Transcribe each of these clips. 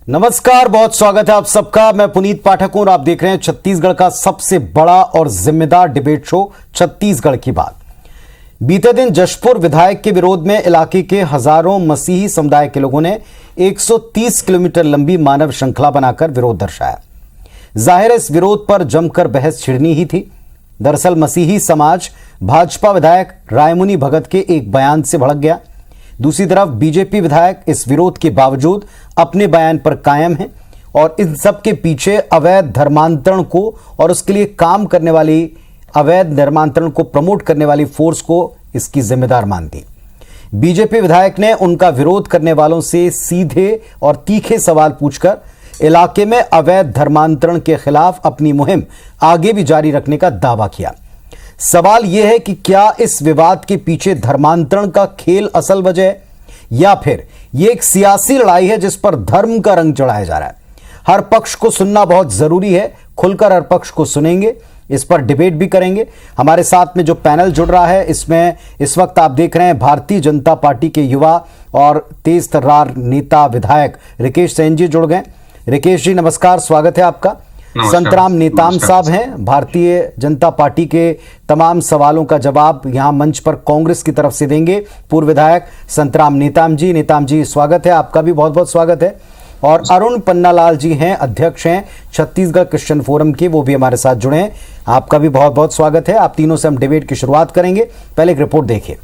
नमस्कार, बहुत स्वागत है आप सबका। मैं पुनीत पाठक हूं और आप देख रहे हैं छत्तीसगढ़ का सबसे बड़ा और जिम्मेदार डिबेट शो छत्तीसगढ़ की बात। बीते दिन जशपुर विधायक के विरोध में इलाके के हजारों मसीही समुदाय के लोगों ने 130 किलोमीटर लंबी मानव श्रृंखला बनाकर विरोध दर्शाया। जाहिर है इस विरोध पर जमकर बहस छिड़नी ही थी। दरअसल मसीही समाज भाजपा विधायक रायमुनि भगत के एक बयान से भड़क गया। दूसरी तरफ बीजेपी विधायक इस विरोध के बावजूद अपने बयान पर कायम हैं और इन सब के पीछे अवैध धर्मांतरण को और उसके लिए काम करने वाली अवैध धर्मांतरण को प्रमोट करने वाली फोर्स को इसकी जिम्मेदार मानती। बीजेपी विधायक ने उनका विरोध करने वालों से सीधे और तीखे सवाल पूछकर इलाके में अवैध धर्मांतरण के खिलाफ अपनी मुहिम आगे भी जारी रखने का दावा किया। सवाल यह है कि क्या इस विवाद के पीछे धर्मांतरण का खेल असल वजह है या फिर यह एक सियासी लड़ाई है जिस पर धर्म का रंग चढ़ाया जा रहा है। हर पक्ष को सुनना बहुत जरूरी है। खुलकर हर पक्ष को सुनेंगे, इस पर डिबेट भी करेंगे। हमारे साथ में जो पैनल जुड़ रहा है इसमें इस वक्त आप देख रहे हैं भारतीय जनता पार्टी के युवा और तेज तर्रार नेता विधायक रिकेश सेन जी जुड़ गए। रिकेश जी नमस्कार, स्वागत है आपका। संतराम नेताम साहब हैं, भारतीय जनता पार्टी के तमाम सवालों का जवाब यहां मंच पर कांग्रेस की तरफ से देंगे पूर्व विधायक संतराम नेताम जी। नेताम जी स्वागत है आपका, भी बहुत बहुत स्वागत है। और अरुण पन्नालाल जी हैं, अध्यक्ष हैं छत्तीसगढ़ क्रिश्चियन फोरम के, वो भी हमारे साथ जुड़े हैं। आपका भी बहुत बहुत स्वागत है। आप तीनों से हम डिबेट की शुरुआत करेंगे। पहले एक रिपोर्ट देखिए।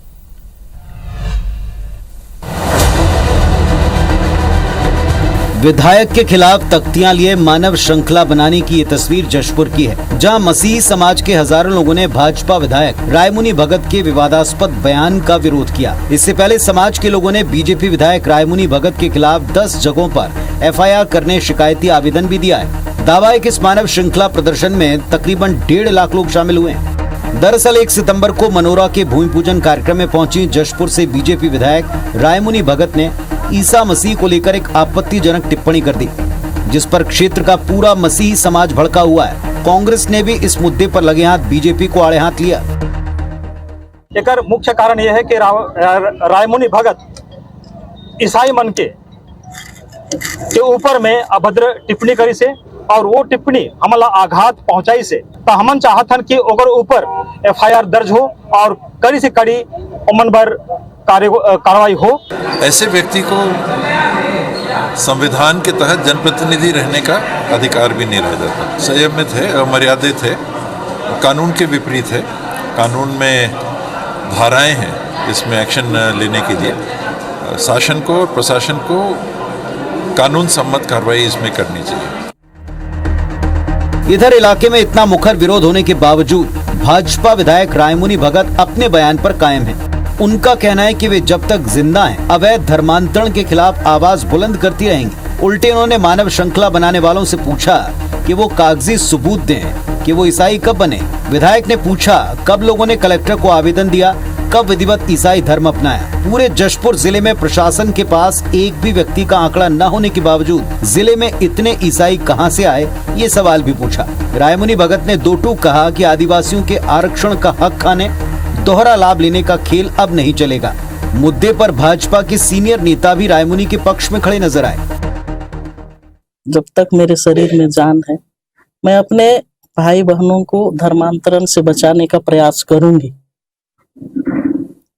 विधायक के खिलाफ तख्तियां लिए मानव श्रृंखला बनाने की ये तस्वीर जशपुर की है, जहां मसीही समाज के हजारों लोगों ने भाजपा विधायक रायमुनि भगत के विवादास्पद बयान का विरोध किया। इससे पहले समाज के लोगों ने बीजेपी विधायक रायमुनि भगत के खिलाफ 10 जगहों पर एफआईआर करने शिकायती आवेदन भी दिया है। दावा है कि इस मानव श्रृंखला प्रदर्शन में तकरीबन 1.5 लाख लोग शामिल हुए हैं। दरअसल 1 सितंबर को मनोरा के भूमि पूजन कार्यक्रम में पहुंची जशपुर से बीजेपी विधायक रायमुनि भगत ने ईसा मसीह को लेकर एक आपत्तिजनक टिप्पणी कर दी, जिस पर क्षेत्र का पूरा मसीही समाज भड़का हुआ है। कांग्रेस ने भी इस मुद्दे पर लगे हाथ बीजेपी को आड़े हाथ लिया। एक मुख्य कारण यह है कि रायमुनि भगत ईसाई मन के ऊपर में अभद्र टिप्पणी करी से और वो टिप्पणी हमला आघात पहुंचाई से तो हमन चाहतन कि ओकर ऊपर एफआईआर दर्ज हो और कड़ी से कड़ी उमन पर कार्रवाई हो। ऐसे व्यक्ति को संविधान के तहत जनप्रतिनिधि रहने का अधिकार भी नहीं रह जाता। संयमित है, अमर्यादित है, कानून के विपरीत है। कानून में धाराएं हैं इसमें एक्शन लेने के लिए। शासन को और प्रशासन को कानून सम्मत कार्रवाई इसमें करनी चाहिए। इधर इलाके में इतना मुखर विरोध होने के बावजूद भाजपा विधायक रायमुनि भगत अपने बयान पर कायम हैं। उनका कहना है कि वे जब तक जिंदा हैं अवैध धर्मांतरण के खिलाफ आवाज बुलंद करती रहेंगी। उल्टे उन्होंने मानव श्रृंखला बनाने वालों से पूछा कि वो कागजी सबूत दें कि वो ईसाई कब बने। विधायक ने पूछा कब लोगों ने कलेक्टर को आवेदन दिया, कब विधिवत ईसाई धर्म अपनाया। पूरे जशपुर जिले में प्रशासन के पास एक भी व्यक्ति का आंकड़ा न होने के बावजूद जिले में इतने ईसाई कहां से आए, ये सवाल भी पूछा। रायमुनि भगत ने दो टूक कहा कि आदिवासियों के आरक्षण का हक खाने, दोहरा लाभ लेने का खेल अब नहीं चलेगा। मुद्दे पर भाजपा के सीनियर नेता भी रायमुनि के पक्ष में खड़े नजर आए। जब तक मेरे शरीर में जान है, मैं अपने भाई बहनों को धर्मांतरण से बचाने का प्रयास करूंगी।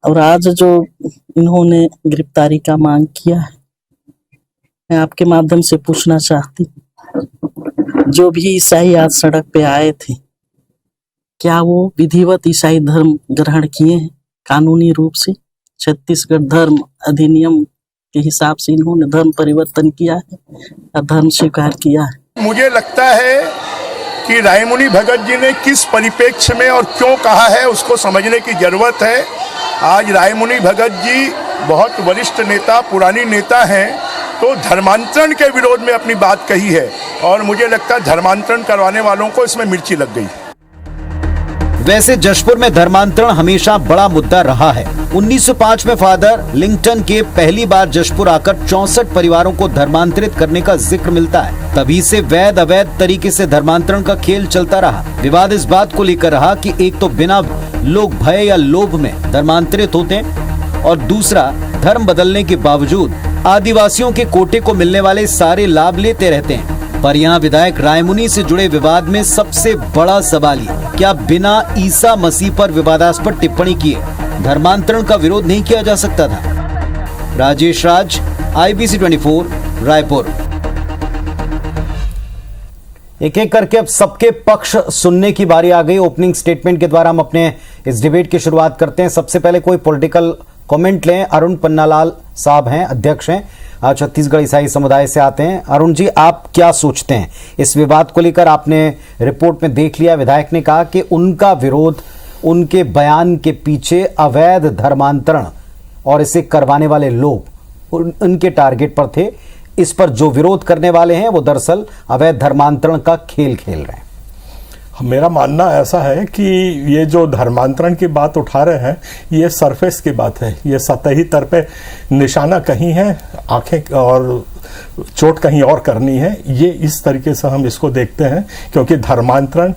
और आज जो इन्होंने गिरफ्तारी का मांग किया है, मैं आपके माध्यम से पूछना चाहती हूँ, जो भी ईसाई आज सड़क पे आए थे, क्या वो विधिवत ईसाई धर्म ग्रहण किए हैं कानूनी रूप से? छत्तीसगढ़ धर्म अधिनियम के हिसाब से इन्होंने धर्म परिवर्तन किया है या धर्म स्वीकार किया है? मुझे लगता है कि रायमुनि भगत जी ने किस परिप्रेक्ष्य में और क्यों कहा है उसको समझने की जरूरत है। आज रायमुनि भगत जी बहुत वरिष्ठ नेता, पुरानी नेता हैं, तो धर्मांतरण के विरोध में अपनी बात कही है और मुझे लगता है धर्मांतरण करवाने वालों को इसमें मिर्ची लग गई। वैसे जशपुर में धर्मांतरण हमेशा बड़ा मुद्दा रहा है। 1905 में फादर लिंगटन के पहली बार जशपुर आकर 64 परिवारों को धर्मांतरित करने का जिक्र मिलता है। तभी से वैध अवैध तरीके से धर्मांतरण का खेल चलता रहा। विवाद इस बात को लेकर रहा कि एक तो बिना लोग भय या लोभ में धर्मांतरित होते हैं और दूसरा धर्म बदलने के बावजूद आदिवासियों के कोटे को मिलने वाले सारे लाभ लेते रहते हैं, पर यहाँ विधायक रायमुनी से जुड़े विवाद में सबसे बड़ा सवाल ये, क्या बिना ईसा मसीह पर विवादास्पद टिप्पणी किए धर्मांतरण का विरोध नहीं किया जा सकता था? राजेश राज, IBC 24, रायपुर। एक एक करके अब सबके पक्ष सुनने की बारी आ गई। ओपनिंग स्टेटमेंट के द्वारा हम अपने इस डिबेट की शुरुआत करते हैं। सबसे पहले कोई पॉलिटिकल कमेंट लें। अरुण पन्नालाल साहब हैं, अध्यक्ष हैं, आज छत्तीसगढ़ ईसाई समुदाय से आते हैं। अरुण जी, आप क्या सोचते हैं इस विवाद को लेकर? आपने रिपोर्ट में देख लिया, विधायक ने कहा कि उनका विरोध उनके बयान के पीछे अवैध धर्मांतरण और इसे करवाने वाले लोग उनके टारगेट पर थे। इस पर जो विरोध करने वाले हैं वो दरअसल अवैध धर्मांतरण का खेल खेल रहे हैं। मेरा मानना ऐसा है कि ये जो धर्मांतरण की बात उठा रहे हैं ये सरफेस की बात है, ये सतही तौर पे निशाना कहीं है, आंखें और चोट कहीं और करनी है। ये इस तरीके से हम इसको देखते हैं, क्योंकि धर्मांतरण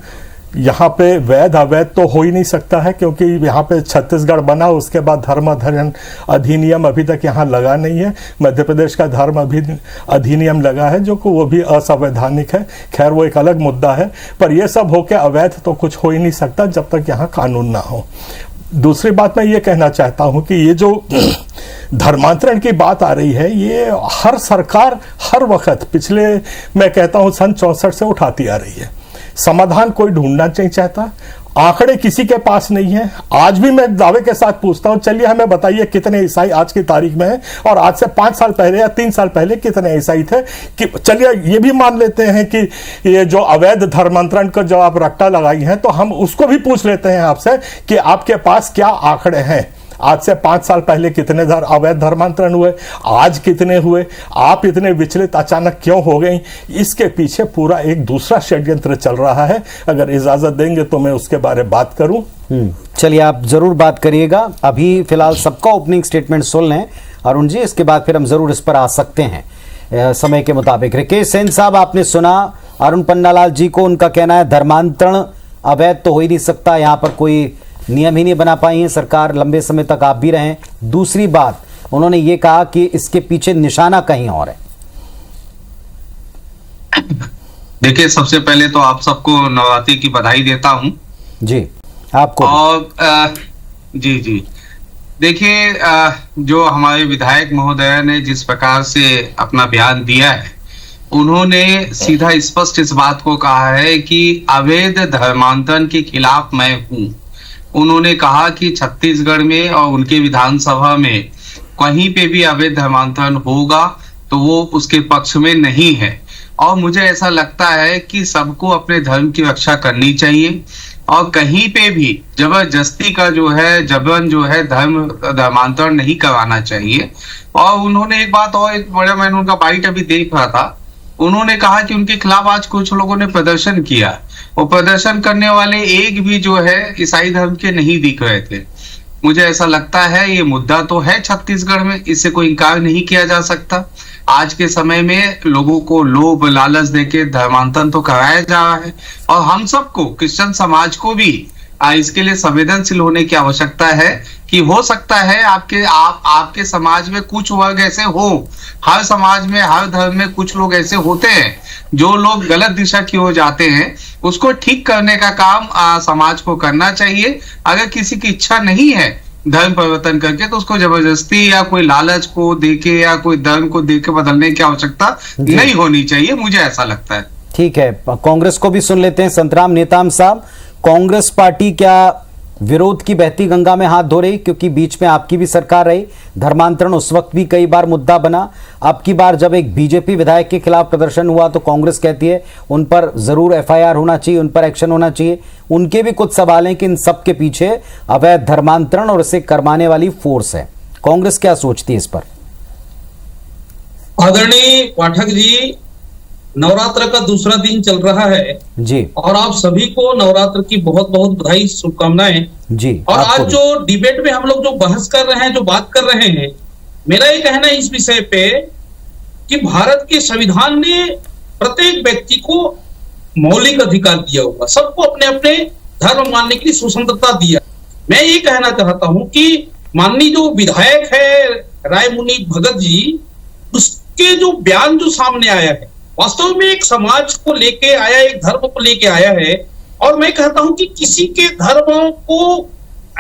यहाँ पे वैध अवैध तो हो ही नहीं सकता है, क्योंकि यहाँ पे छत्तीसगढ़ बना, उसके बाद धर्म अधिनियम अभी तक यहाँ लगा नहीं है। मध्य प्रदेश का धर्म अधिनियम लगा है जो कि वो भी असंवैधानिक है। खैर वो एक अलग मुद्दा है, पर ये सब होके अवैध तो कुछ हो ही नहीं सकता जब तक यहाँ कानून ना हो। दूसरी बात मैं ये कहना चाहता हूँ कि ये जो धर्मांतरण की बात आ रही है, ये हर सरकार हर वक्त पिछले मैं कहता हूँ सन 64 से उठाती आ रही है। समाधान कोई ढूंढना नहीं चाहता, आंकड़े किसी के पास नहीं है। आज भी मैं दावे के साथ पूछता हूं, चलिए हमें बताइए कितने ईसाई आज की तारीख में हैं और आज से 5 साल पहले या 3 साल पहले कितने ईसाई थे। कि चलिए ये भी मान लेते हैं कि ये जो अवैध धर्मांतरण का जो आप रट्टा लगाई हैं, तो हम उसको भी पूछ लेते हैं आपसे कि आपके पास क्या आंकड़े हैं। आज से 5 साल पहले कितने अवैध धर्मांतरण हुए, आज कितने हुए, आप इतने विचलित अचानक क्यों हो गई? इसके पीछे पूरा एक दूसरा षड्यंत्र चल रहा है। अगर इजाजत देंगे तो मैं उसके बारे में बात करूं। चलिए, आप जरूर बात करिएगा। अभी फिलहाल सबका ओपनिंग स्टेटमेंट सुन लें अरुण जी, इसके बाद फिर हम जरूर इस पर आ सकते हैं समय के मुताबिक। रिकेश सेन साहब, आपने सुना अरुण पन्नालाल जी को, उनका कहना है धर्मांतरण अवैध तो हो ही नहीं सकता, यहाँ पर कोई नियम ही नहीं बना पाई है सरकार, लंबे समय तक आप भी रहे। दूसरी बात, उन्होंने ये कहा कि इसके पीछे निशाना कहीं और है। देखिए, सबसे पहले तो आप सबको नवरात्रि की बधाई देता हूं। जी, आपको। और जी देखिए, जो हमारे विधायक महोदय ने जिस प्रकार से अपना बयान दिया है, उन्होंने सीधा स्पष्ट इस बात को कहा है कि अवैध धर्मांतरण के खिलाफ मैं हूं। उन्होंने कहा कि छत्तीसगढ़ में और उनके विधानसभा में कहीं पे भी अवैध धर्मांतरण होगा तो वो उसके पक्ष में नहीं है। और मुझे ऐसा लगता है कि सबको अपने धर्म की रक्षा करनी चाहिए और कहीं पे भी जबरदस्ती का जो है, जबरन जो है धर्मांतरण नहीं करवाना चाहिए। और उन्होंने एक बात और, एक बड़ा, मैंने उनका बाइट अभी देख रहा था, उन्होंने कहा कि उनके खिलाफ आज कुछ लोगों ने प्रदर्शन किया, वो प्रदर्शन करने वाले एक भी जो है ईसाई धर्म के नहीं दिख रहे थे। मुझे ऐसा लगता है ये मुद्दा तो है छत्तीसगढ़ में, इससे कोई इनकार नहीं किया जा सकता। आज के समय में लोगों को लोभ लालच देके धर्मांतरण तो कराया जा रहा है और हम सबको, क्रिश्चियन समाज को भी इसके लिए संवेदनशील होने की आवश्यकता है कि हो सकता है आपके समाज में कुछ वर्ग ऐसे हो, हर समाज में हर धर्म में कुछ लोग ऐसे होते हैं जो लोग गलत दिशा की ओर जाते हैं। उसको ठीक करने का काम समाज को करना चाहिए। अगर किसी की इच्छा नहीं है धर्म परिवर्तन करके, तो उसको जबरदस्ती या कोई लालच को देके या कोई धर्म को देके बदलने की आवश्यकता नहीं होनी चाहिए, मुझे ऐसा लगता है। ठीक है, कांग्रेस को भी सुन लेते हैं। संतराम नेताम साहब, कांग्रेस पार्टी क्या विरोध की बहती गंगा में हाथ धो रही? क्योंकि बीच में आपकी भी सरकार रही, धर्मांतरण उस वक्त भी कई बार मुद्दा बना। अब की बार जब एक बीजेपी विधायक के खिलाफ प्रदर्शन हुआ तो कांग्रेस कहती है उन पर जरूर FIR होना चाहिए, उन पर एक्शन होना चाहिए। उनके भी कुछ सवाल हैं कि इन सब के पीछे अवैध धर्मांतरण और इसे करवाने वाली फोर्स है। कांग्रेस क्या सोचती है इस पर? आदरणीय पाठक जी, नवरात्र का दूसरा दिन चल रहा है जी, और आप सभी को नवरात्र की बहुत बहुत बधाई, शुभकामनाएं जी। और आज जो डिबेट में हम लोग जो बहस कर रहे हैं, जो बात कर रहे हैं, मेरा ये कहना है इस विषय पे कि भारत के संविधान ने प्रत्येक व्यक्ति को मौलिक अधिकार दिया हुआ, सबको अपने अपने धर्म मानने की स्वतंत्रता दिया। मैं ये कहना चाहता हूं कि माननीय जो विधायक है रायमुनी भगत जी, उसके जो बयान जो सामने आया है वास्तव में एक समाज को लेके आया, एक धर्म को लेके आया है। और मैं कहता हूं कि किसी के धर्म को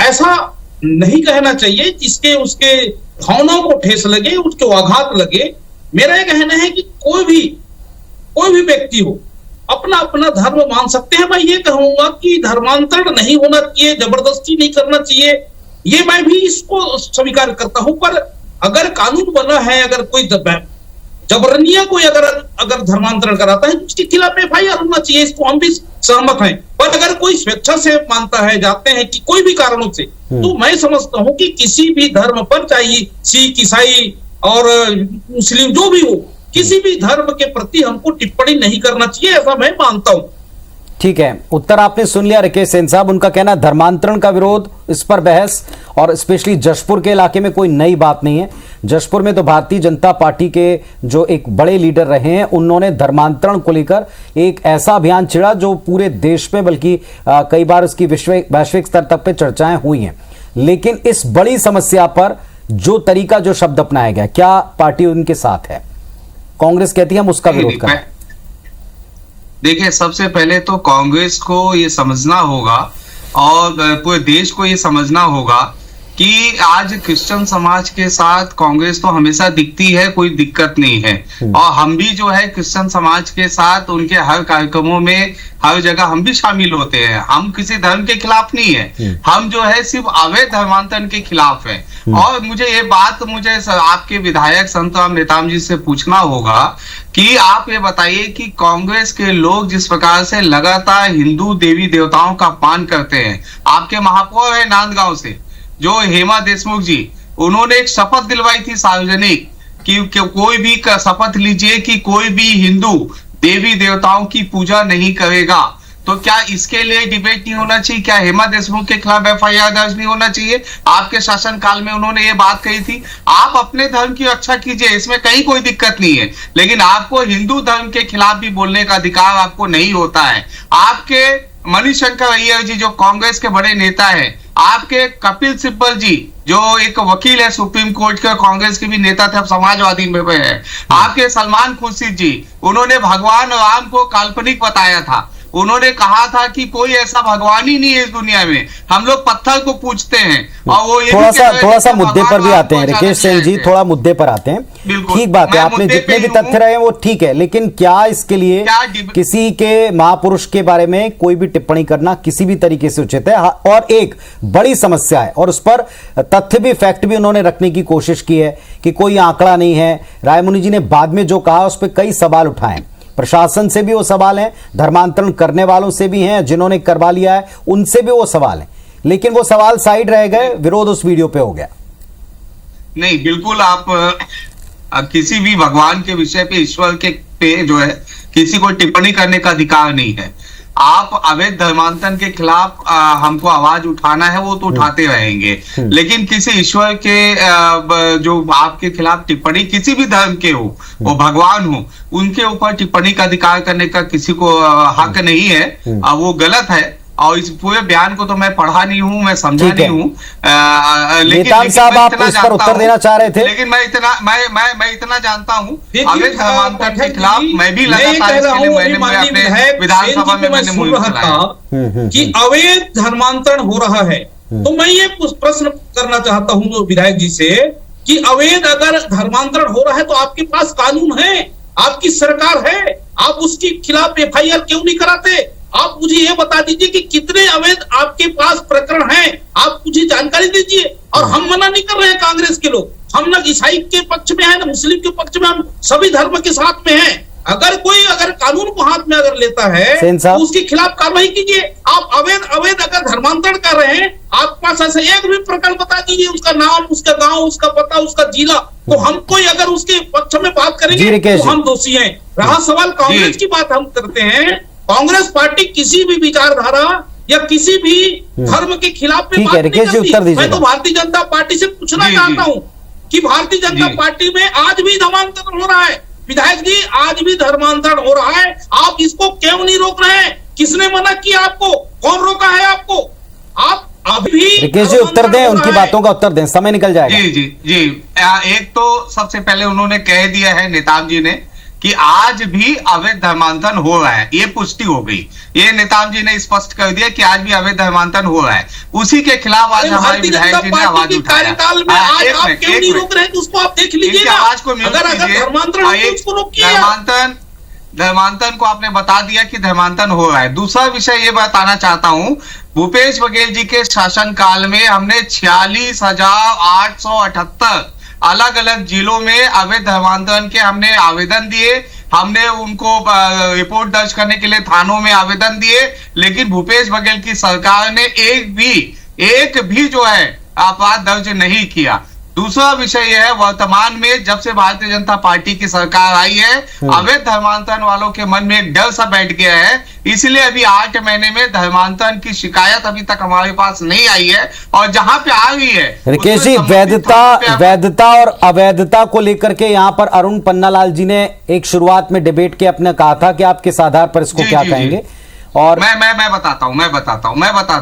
ऐसा नहीं कहना चाहिए जिसके उसके भावनाओं को ठेस लगे, उसको आघात लगे। मेरा यह कहना है कि कोई भी व्यक्ति हो अपना अपना धर्म मान सकते हैं। मैं ये कहूंगा कि धर्मांतरण नहीं होना चाहिए, जबरदस्ती नहीं करना चाहिए, ये मैं भी इसको स्वीकार करता हूं। पर अगर कानून बना है, अगर कोई जबरनिया कोई अगर धर्मांतरण कराता है तो उसके खिलाफ एफआईआर होना चाहिए, इसको हम भी सहमत हैं। पर अगर कोई स्वेच्छा से मानता है, जाते हैं कि कोई भी कारणों से, तो मैं समझता हूं कि किसी भी धर्म पर, चाहे सिख, ईसाई और मुस्लिम जो भी हो, किसी भी धर्म के प्रति हमको टिप्पणी नहीं करना चाहिए, ऐसा मैं मानता हूं। ठीक है, उत्तर आपने सुन लिया राकेश सेन साहब। उनका कहना धर्मांतरण का विरोध, इस पर बहस, और स्पेशली जशपुर के इलाके में कोई नई बात नहीं है। जशपुर में तो भारतीय जनता पार्टी के जो एक बड़े लीडर रहे हैं, उन्होंने धर्मांतरण को लेकर एक ऐसा अभियान छेड़ा जो पूरे देश में, बल्कि कई बार उसकी वैश्विक स्तर तक पे चर्चाएं हुई हैं। लेकिन इस बड़ी समस्या पर जो तरीका, जो शब्द अपनाया गया, क्या पार्टी उनके साथ है? कांग्रेस कहती है हम उसका विरोध करें। देखिए, सबसे पहले तो कांग्रेस को ये समझना होगा और पूरे देश को ये समझना होगा कि आज क्रिश्चियन समाज के साथ कांग्रेस तो हमेशा दिखती है, कोई दिक्कत नहीं है। और हम भी जो है क्रिश्चियन समाज के साथ उनके हर कार्यक्रमों में, हर जगह हम भी शामिल होते हैं। हम किसी धर्म के खिलाफ नहीं है, हम जो है सिर्फ अवैध धर्मांतरण के खिलाफ है। और मुझे ये बात आपके विधायक संत राम नेताम जी से पूछना होगा कि आप ये बताइए कि कांग्रेस के लोग जिस प्रकार से लगातार हिंदू देवी देवताओं का अपमान करते हैं, आपके महापौर है नांदगांव से जो हेमा देशमुख जी, उन्होंने एक शपथ दिलवाई थी सार्वजनिक कि कोई भी शपथ लीजिए कि कोई भी हिंदू देवी देवताओं की पूजा नहीं करेगा। तो क्या इसके लिए डिबेट नहीं होना चाहिए? क्या हेमा देशमुख के खिलाफ एफआईआर दर्ज नहीं होना चाहिए? आपके शासन काल में उन्होंने ये बात कही थी। आप अपने धर्म की रक्षा कीजिए, इसमें कहीं कोई दिक्कत नहीं है, लेकिन आपको हिंदू धर्म के खिलाफ भी बोलने का अधिकार आपको नहीं होता है। आपके मणिशंकर अय्यर जी जो कांग्रेस के बड़े नेता है, आपके कपिल सिब्बल जी जो एक वकील है सुप्रीम कोर्ट के, कांग्रेस के भी नेता थे, अब समाजवादी में है। आपके सलमान खुर्शीद जी, उन्होंने भगवान राम को काल्पनिक बताया था। उन्होंने कहा था कि कोई ऐसा भगवान ही नहीं है इस दुनिया में, हम लोग पत्थर को पूजते हैं। और वो ये थोड़ा सा मुद्दे पर भी आते हैं राकेश सेन जी, थोड़ा मुद्दे पर आते हैं। ठीक बात है, आपने जितने भी तथ्य रहे वो ठीक है, लेकिन क्या इसके लिए किसी के महापुरुष के बारे में कोई भी टिप्पणी करना किसी भी तरीके से उचित है? और एक बड़ी समस्या है, और उस पर तथ्य भी, फैक्ट भी उन्होंने रखने की कोशिश की है कि कोई आंकड़ा नहीं है। रायमुनि जी ने बाद में जो कहा उस पर कई सवाल उठाए, प्रशासन से भी वो सवाल हैं, धर्मांतरण करने वालों से भी हैं, जिन्होंने करवा लिया है उनसे भी वो सवाल हैं, लेकिन वो सवाल साइड रह गए, विरोध उस वीडियो पे हो गया। नहीं, बिल्कुल आप किसी भी भगवान के विषय पे, ईश्वर के पे जो है किसी को टिप्पणी करने का अधिकार नहीं है। आप अवैध धर्मांतरण के खिलाफ हमको आवाज उठाना है, वो तो उठाते रहेंगे, लेकिन किसी ईश्वर के जो आपके खिलाफ टिप्पणी, किसी भी धर्म के हो, वो भगवान हो, उनके ऊपर टिप्पणी का अधिकार करने का किसी को हक नहीं है, वो गलत है। और इस पूरे बयान को तो मैं पढ़ा नहीं हूँ, मैं समझा नहीं हूँ, लेकिन साहब आप इस पर उत्तर देना चाह रहे थे। लेकिन मैं इतना जानता हूँ, अवैध धर्मांतरण के खिलाफ मैं भी लगातार इसके लिए मैंने अपने विधानसभा में मैंने मुहिम चलाई कि अवैध धर्मांतरण हो रहा है। तो मैं ये प्रश्न करना चाहता हूँ विधायक जी से कि अवैध अगर धर्मांतरण हो रहा है तो आपके पास कानून है, आपकी सरकार है, आप उसके खिलाफ एफआईआर क्यों नहीं कराते? आप मुझे ये बता दीजिए कि कितने अवैध आपके पास प्रकरण हैं, आप मुझे जानकारी दीजिए। और हम मना नहीं कर रहे हैं, कांग्रेस के लोग, हम ना ईसाई के पक्ष में है ना मुस्लिम के पक्ष में, हम सभी धर्म के साथ में हैं। अगर कोई कानून को हाथ में अगर लेता है तो उसके खिलाफ कार्रवाई कीजिए। आप अवैध अगर धर्मांतरण कर रहे हैं, आपके पास ऐसा एक भी प्रकरण बता दीजिए, उसका नाम, उसका गांव, उसका पता, उसका जिला, तो हम कोई अगर उसके पक्ष में बात करेंगे तो हम दोषी हैं। रहा सवाल कांग्रेस की बात हम करते हैं, कांग्रेस पार्टी किसी भी विचारधारा या किसी भी धर्म के खिलाफ में बात नहीं करती। मैं तो भारतीय जनता पार्टी से पूछना चाहता हूं कि भारतीय जनता पार्टी में आज भी धर्मांतरण हो रहा है। विधायक जी, आज भी धर्मांतरण हो रहा है, आप इसको क्यों नहीं रोक रहे हैं? किसने मना किया आपको? कौन रोका है आपको? आप अभी भी रिकेश जी उत्तर दें, उनकी बातों का उत्तर दें, समय निकल जाएगा। जी जी जी। एक तो सबसे पहले उन्होंने कह दिया है नेताम जी ने कि आज भी अवैध धर्मांतरण हो रहा है, ये पुष्टि हो गई। ये नेताम जी ने स्पष्ट कर दिया कि आज भी अवैध धर्मांतरण हो रहा है। उसी के खिलाफ आज हमारे विधायक जी ने आवाज उठाया। कार्यकाल में आज आप क्यों नहीं रोक रहे हैं? उसको आप देख लीजिए ना। आवाज को म्यूट कीजिए। धर्मांतरण को आपने बता दिया कि धर्मांतरण हो रहा है। दूसरा विषय ये बताना चाहता हूं, भूपेश बघेल जी के शासनकाल में हमने 46,878 अलग अलग जिलों में अवैध धर्मांतरण के हमने आवेदन दिए। हमने उनको रिपोर्ट दर्ज करने के लिए थानों में आवेदन दिए, लेकिन भूपेश बघेल की सरकार ने एक भी जो है अपराध दर्ज नहीं किया। दूसरा विषय यह है, वर्तमान में जब से भारतीय जनता पार्टी की सरकार आई है, अवैध धर्मांतरण वालों के मन में एक डर सा बैठ गया है। इसलिए अभी 8 महीने में धर्मांतरण की शिकायत अभी तक हमारे पास नहीं आई है, और जहां पे आ गई है रिकेश जी, वैधता और अवैधता को लेकर के यहाँ पर अरुण पन्नालाल जी ने एक शुरुआत में डिबेट के अपने कहा था कि आप किस आधार पर इसको क्या कहेंगे। और मैं बताता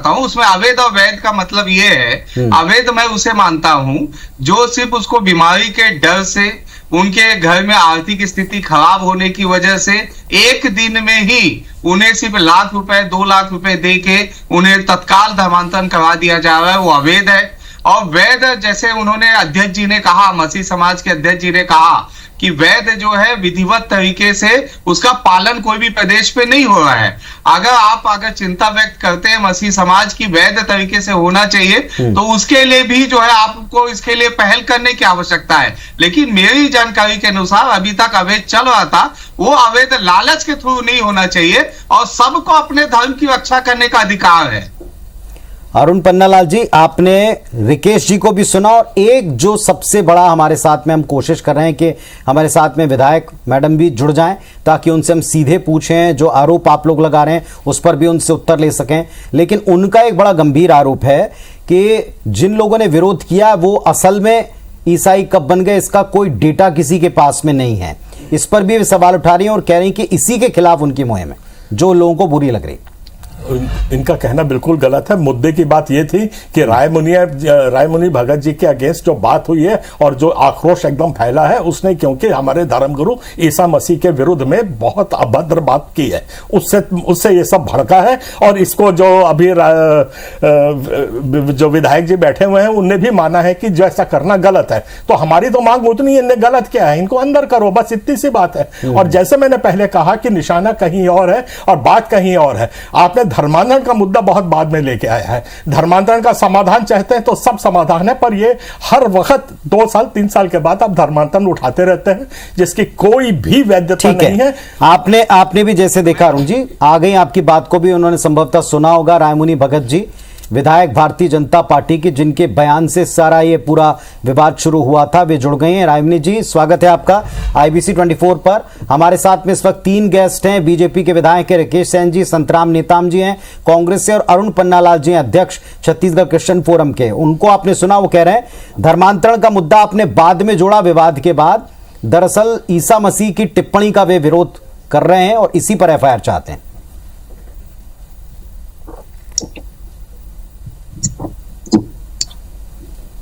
हूं उसमें अवैध और वैध का मतलब ये है, अवैध मैं उसे मानता हूं जो सिर्फ उसको बीमारी के डर से, उनके घर में आर्थिक स्थिति खराब होने की वजह से एक दिन में ही उन्हें सिर्फ लाख रुपए 2 लाख रुपए दे के उन्हें तत्काल धर्मांतरण करवा दिया जा रहा है, वो अवैध है। और वैध, जैसे उन्होंने अध्यक्ष जी ने कहा, मसीह समाज के अध्यक्ष जी ने कहा कि वैध जो है विधिवत तरीके से उसका पालन कोई भी प्रदेश पे नहीं हो रहा है। अगर चिंता व्यक्त करते हैं मसीह समाज की वैध तरीके से होना चाहिए, तो उसके लिए भी जो है आपको इसके लिए पहल करने की आवश्यकता है। लेकिन मेरी जानकारी के अनुसार अभी तक अवैध चल रहा था, वो अवैध लालच के थ्रू नहीं होना चाहिए, और सबको अपने धर्म की रक्षा करने का अधिकार है। अरुण पन्नालाल जी, आपने रिकेश जी को भी सुना, और एक जो सबसे बड़ा हमारे साथ में हम कोशिश कर रहे हैं कि हमारे साथ में विधायक मैडम भी जुड़ जाएं, ताकि उनसे हम सीधे पूछें, जो आरोप आप लोग लगा रहे हैं उस पर भी उनसे उत्तर ले सकें। लेकिन उनका एक बड़ा गंभीर आरोप है कि जिन लोगों ने विरोध किया वो असल में ईसाई कब बन गए, इसका कोई डेटा किसी के पास में नहीं है। इस पर भी वे सवाल उठा रही हैं और कह रही हैं कि इसी के खिलाफ उनकी मुहिम है, जो लोगों को बुरी लग रही। इनका कहना बिल्कुल गलत है। मुद्दे की बात यह थी कि रायमुनि भगत जी के अगेंस्ट जो बात हुई है और जो आक्रोश एकदम फैला है, उसने क्योंकि हमारे धर्मगुरु ईसा मसीह के विरुद्ध में बहुत अभद्र बात की है, उससे ये सब भड़का है। और इसको जो अभी जो विधायक जी बैठे हुए हैं उनने भी माना है कि जो ऐसा करना गलत है। तो हमारी तो मांग उतनी, इनने गलत क्या है, इनको अंदर करो, बस इतनी सी बात है। और जैसे मैंने पहले कहा कि निशाना कहीं और है और बात कहीं और है। आपने धर्मांतरण का मुद्दा बहुत बाद में लेके आया है। धर्मांतरण का समाधान चाहते हैं तो सब समाधान है, पर ये हर वक्त 2 साल 3 साल के बाद आप धर्मांतरण उठाते रहते हैं जिसकी कोई भी वैधता नहीं है। आपने भी जैसे देखा अरुण जी, आ गई आपकी बात को भी उन्होंने संभवतः सुना होगा। रायमुनि भगत जी, विधायक भारतीय जनता पार्टी के, जिनके बयान से सारा ये पूरा विवाद शुरू हुआ था, वे जुड़ गए हैं। रायमुनि जी, स्वागत है आपका IBC 24 पर। हमारे साथ में इस वक्त 3 गेस्ट हैं। बीजेपी के विधायक है रिकेश सेन जी, संतराम नेताम जी हैं कांग्रेस से, और अरुण पन्नालाल जी हैं अध्यक्ष छत्तीसगढ़ क्रिश्चियन फोरम के। उनको आपने सुना, वो कह रहे हैं धर्मांतरण का मुद्दा आपने बाद में जोड़ा विवाद के बाद। दरअसल ईसा मसीह की टिप्पणी का वे विरोध कर रहे हैं और इसी पर FIR चाहते हैं।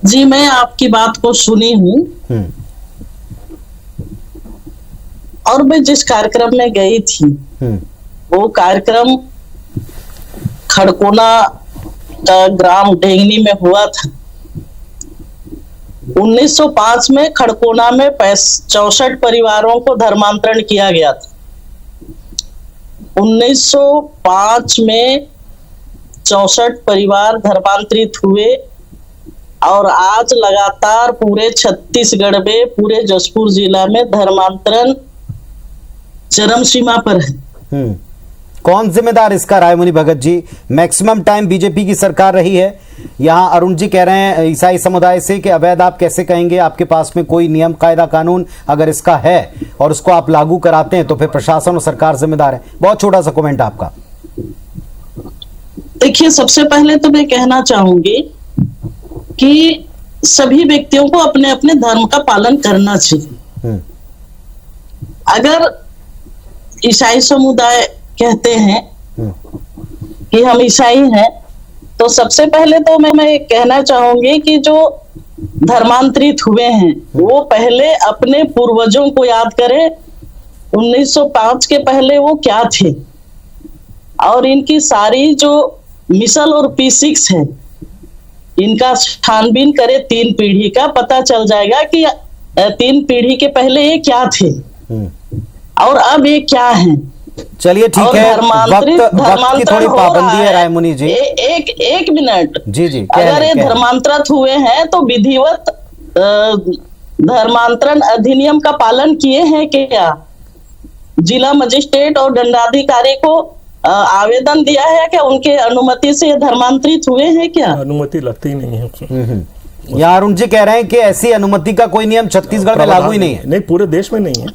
जी, मैं आपकी बात को सुनी हूं, और मैं जिस कार्यक्रम में गई थी वो कार्यक्रम खड़कोना का ग्राम ढेंगनी में हुआ था। 1905 में खड़कोना में 64 परिवारों को धर्मांतरण किया गया था। 1905 में 64 परिवार धर्मांतरित हुए, और आज लगातार पूरे छत्तीसगढ़ में, पूरे जशपुर जिला में धर्मांतरण चरम सीमा पर है। कौन जिम्मेदार इसका रायमुनि Bhagat ji? Maximum time BJP की सरकार रही है। यहाँ अरुण जी कह रहे हैं ईसाई समुदाय से कि अवैध आप कैसे कहेंगे, आपके पास में कोई नियम कायदा कानून अगर इसका है और उसको आप लागू कराते हैं तो फिर प्रशासन और सरकार जिम्मेदार है। बहुत छोटा सा कमेंट आपका। देखिए, सबसे पहले तो मैं कहना चाहूंगी कि सभी व्यक्तियों को अपने अपने धर्म का पालन करना चाहिए। अगर ईसाई समुदाय कहते हैं कि हम ईसाई हैं, तो सबसे पहले तो मैं कहना चाहूंगी कि जो धर्मांतरित हुए हैं वो पहले अपने पूर्वजों को याद करें, 1905 के पहले वो क्या थे, और इनकी सारी जो मिसल और P6 है इनका छानबीन करे 3 पीढ़ी का, पता चल जाएगा कि 3 पीढ़ी के पहले ये क्या थे और अब ये क्या है। चलिए ठीक है, वक्त की थोड़ी पाबंदी है रायमुनि जी। एक मिनट जी जी, अगर ये धर्मांतरित हुए हैं तो विधिवत धर्मांतरण अधिनियम का पालन किए हैं क्या? जिला मजिस्ट्रेट और दंडाधिकारी को आवेदन दिया है क्या? उनके अनुमति से धर्मांतरित हुए हैं क्या? अनुमति लगती नहीं है उसमें। यहाँ अरुण जी कह रहे हैं कि ऐसी अनुमति का कोई नियम छत्तीसगढ़ में लागू ही नहीं है। नहीं, पूरे देश में नहीं है।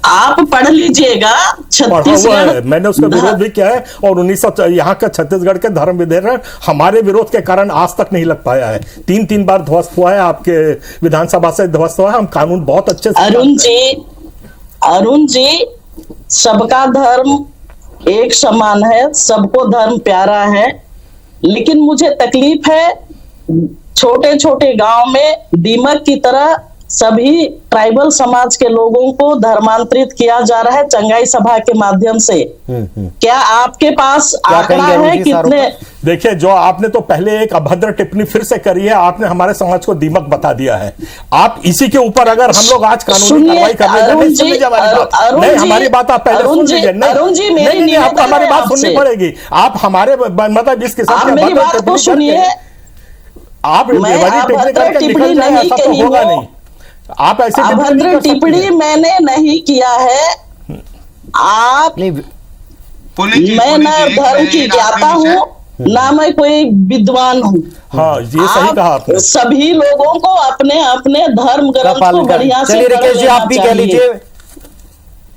आप पढ़ लीजिएगा, छत्तीसगढ़ मैंने उसका विरोध भी किया है, और 1900 यहाँ का छत्तीसगढ़ के धर्म विधेयक हमारे विरोध के कारण आज तक नहीं लग पाया है। 3 बार ध्वस्त हुआ है, आपके विधानसभा से ध्वस्त हुआ है। हम कानून बहुत अच्छे से अरुण जी सबका धर्म एक समान है, सबको धर्म प्यारा है, लेकिन मुझे तकलीफ है छोटे छोटे गांव में दीमक की तरह सभी ट्राइबल समाज के लोगों को धर्मांतरित किया जा रहा है चंगाई सभा के माध्यम से। क्या आपके पास आंकड़ा है कितने? देखिए, जो आपने तो पहले एक अभद्र टिप्पणी फिर से करी है, आपने हमारे समाज को दीमक बता दिया है। आप इसी के ऊपर अगर हम लोग आज कानूनी कार्रवाई करने नहीं, हमारी बात आप पहले सुन लीजिए। नहीं, आपको हमारी बात सुननी पड़ेगी। आप हमारे मतलब जिस किस्म की बात को सुनिए, आप टिप्पणी नहीं, ऐसा तो होगा नहीं। आप ऐसे अभद्र टिप्पणी मैंने नहीं किया है। आप मैं ना धर्म की ज्ञाता हूँ ना मैं कोई विद्वान हूँ। हाँ, ये सही कहा आपने। सभी लोगों को अपने अपने धर्म ग्रंथ को बढ़िया से चलिए रिकेश जी, आप भी कह लीजिए।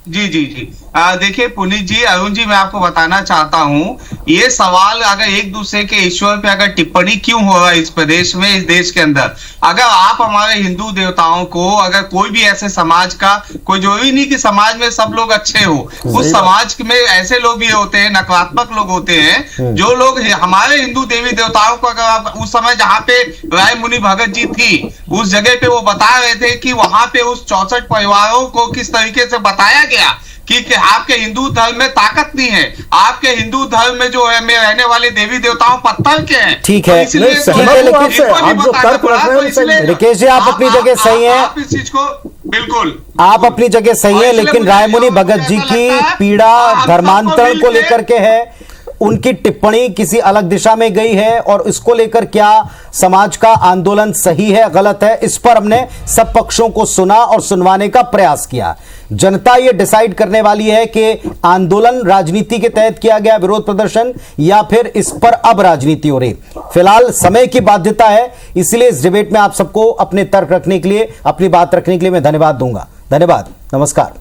जी जी जी, देखिए पुनीत जी, अरुण जी, मैं आपको बताना चाहता हूं, ये सवाल अगर एक दूसरे के ईश्वर पे अगर टिप्पणी क्यों हो रहा है इस प्रदेश में, इस देश के अंदर, अगर आप हमारे हिंदू देवताओं को, अगर कोई भी ऐसे समाज का, कोई जरूरी नहीं कि समाज में सब लोग अच्छे हो, उस समाज में ऐसे लोग भी होते हैं, नकारात्मक लोग होते हैं, जो लोग हमारे हिंदू देवी देवताओं को, अगर आप उस समय जहाँ पे रायमुनि भगत जी थी उस जगह पे वो बता रहे थे कि वहां पे उस 64 परिवारों को किस तरीके से बताया गया कि आपके हिंदू धर्म में ताकत नहीं है, आपके हिंदू धर्म में जो है में रहने वाले देवी देवताओं पत्थर के हैं। ठीक है, रिकेश जी आप अपनी जगह सही हैं, आप इस चीज को बिल्कुल आप अपनी जगह सही है, लेकिन रायमुनि भगत जी की पीड़ा धर्मांतरण को लेकर के है, उनकी टिप्पणी किसी अलग दिशा में गई है, और इसको लेकर क्या समाज का आंदोलन सही है गलत है, इस पर हमने सब पक्षों को सुना और सुनवाने का प्रयास किया। जनता यह डिसाइड करने वाली है कि आंदोलन राजनीति के तहत किया गया विरोध प्रदर्शन या फिर इस पर अब राजनीति हो रही। फिलहाल समय की बाध्यता है, इसलिए इस डिबेट में आप सबको अपने तर्क रखने के लिए, अपनी बात रखने के लिए मैं धन्यवाद दूंगा। धन्यवाद, नमस्कार।